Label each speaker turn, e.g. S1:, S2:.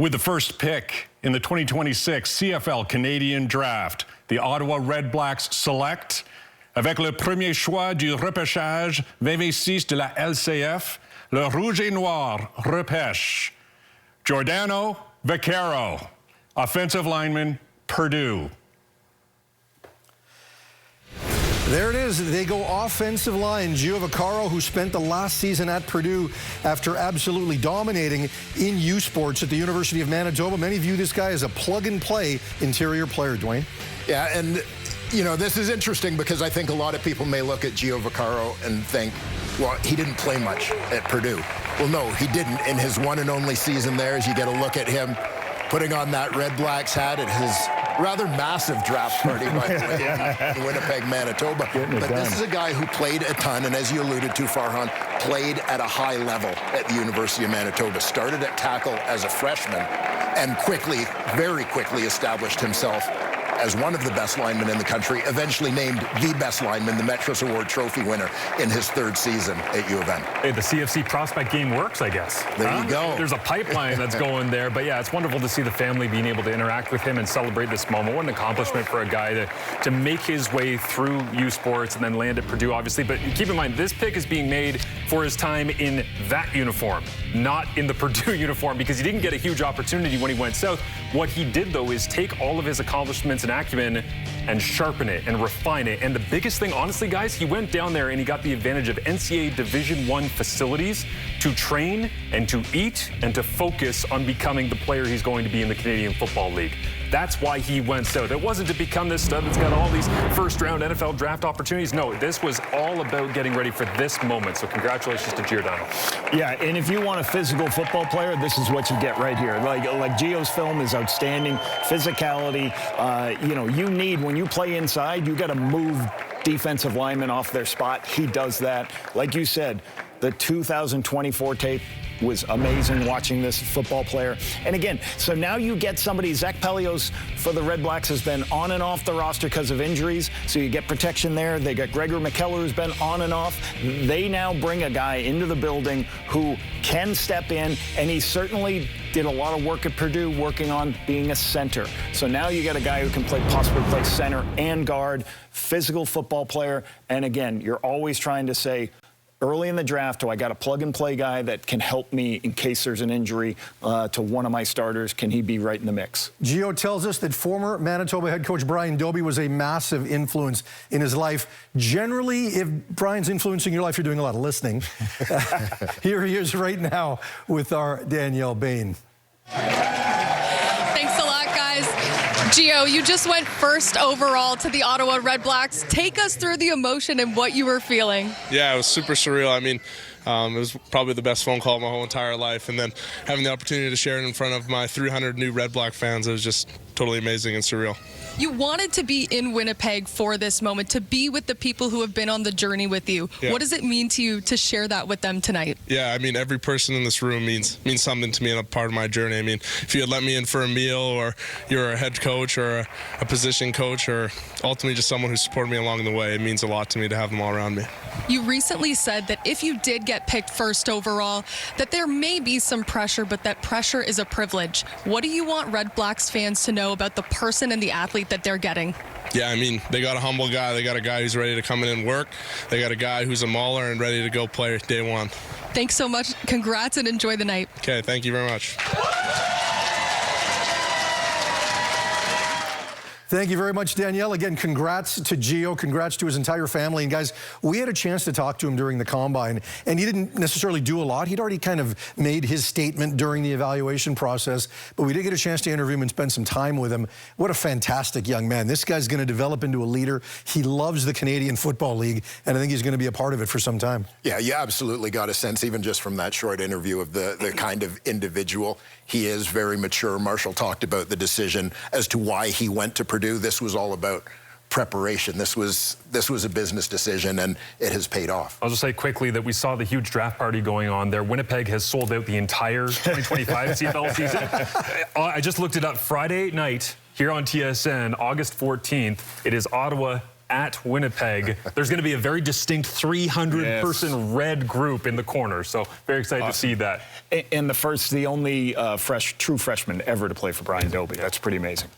S1: With the first pick in the 2026 CFL Canadian Draft, the Ottawa Redblacks select, avec le premier choix du repêchage 26 de la LCF, le Rouge et Noir repêche Giordano Vaccaro, offensive lineman, Purdue.
S2: There it is. They go offensive line. Giordano Vaccaro, who spent the last season at Purdue after absolutely dominating in U Sports at the University of Manitoba. Many view this guy as a plug-and-play interior player, Dwayne.
S3: Yeah, and, you know, this is interesting because I think a lot of people may look at Giordano Vaccaro and think, well, he didn't play much at Purdue. Well, no, he didn't. In his one and only season there, as you get a look at him putting on that Redblacks hat at his rather massive draft party, by the way, in Winnipeg, Manitoba. But this is a guy who played a ton, and as you alluded to, Farhan, played at a high level at the University of Manitoba. Started at tackle as a freshman and quickly, very quickly established himself as one of the best linemen in the country, eventually named the best lineman, the Metros Award trophy winner in his third season at U of M.
S4: Hey, the CFC prospect game works, I guess.
S3: There you go.
S4: There's a pipeline that's going there. But, yeah, it's wonderful to see the family being able to interact with him and celebrate this moment. What an accomplishment for a guy to make his way through U Sports and then land at Purdue, obviously. But keep in mind, this pick is being made for his time in that uniform, not in the Purdue uniform, because he didn't get a huge opportunity when he went south. What he did, though, is take all of his accomplishments and acumen and sharpen it and refine it. And the biggest thing, honestly, guys, he went down there and he got the advantage of NCAA Division I facilities to train and to eat and to focus on becoming the player he's going to be in the Canadian Football League. That's why he went south. It wasn't to become this stud that's got all these first-round NFL draft opportunities. No, this was all about getting ready for this moment. So congratulations to Giordano.
S5: Yeah, and if you want a physical football player, this is what you get right here. Like Gio's film is outstanding. Physicality, you know, you need, when you play inside, you got to move defensive linemen off their spot. He does that. Like you said, the 2024 tape was amazing watching this football player. And again, so now you get somebody, Zach Pelios for the Redblacks has been on and off the roster because of injuries, so you get protection there. They got Gregor McKellar, who's been on and off. They now bring a guy into the building who can step in, and he certainly did a lot of work at Purdue working on being a center. So now you got a guy who can possibly play center and guard, physical football player. And again, you're always trying to say, early in the draft, I got a plug-and-play guy that can help me in case there's an injury to one of my starters. Can he be right in the mix?
S2: Gio tells us that former Manitoba head coach Brian Dobie was a massive influence in his life. Generally, if Brian's influencing your life, you're doing a lot of listening. Here he is right now with our Danielle Bain.
S6: Thanks a lot, guys. Gio, you just went first overall to the Ottawa Redblacks. Take us through the emotion and what you were feeling.
S7: Yeah, it was super surreal. I mean, it was probably the best phone call of my whole entire life. And then having the opportunity to share it in front of my 300 new Redblack fans, it was just totally amazing and surreal.
S6: You wanted to be in Winnipeg for this moment, to be with the people who have been on the journey with you. Yeah. What does it mean to you to share that with them tonight? Yeah,
S7: I mean, every person in this room means something to me and a part of my journey. I mean, if you had let me in for a meal, or you're a head coach or a position coach, or ultimately just someone who supported me along the way, it means a lot to me to have them all around me.
S6: You recently said that if you did get picked first overall, that there may be some pressure, but that pressure is a privilege. What do you want Redblacks fans to know about the person and the athlete that they're getting?
S7: Yeah, I mean, they got a humble guy. They got a guy who's ready to come in and work. They got a guy who's a mauler and ready to go play day one.
S6: Thanks so much. Congrats and enjoy the night.
S7: Okay, thank you very much.
S2: Thank you very much, Danielle. Again, congrats to Gio. Congrats to his entire family. And guys, we had a chance to talk to him during the Combine, and he didn't necessarily do a lot. He'd already kind of made his statement during the evaluation process, but we did get a chance to interview him and spend some time with him. What a fantastic young man. This guy's going to develop into a leader. He loves the Canadian Football League, and I think he's going to be a part of it for some time.
S3: Yeah, you absolutely got a sense, even just from that short interview, of the kind of individual he is. Very mature. Marshall talked about the decision as to why he went to Purdue. This was all about preparation. This was a business decision, and it has paid off.
S4: I'll just say quickly that we saw the huge draft party going on there. Winnipeg has sold out the entire 2025 CFL season. I just looked it up. Friday night here on TSN, August 14th, it is Ottawa at Winnipeg, there's going to be a very distinct 300-person red group in the corner. So very excited to see that.
S5: And the only true freshman ever to play for Brian Dobie. That's pretty amazing.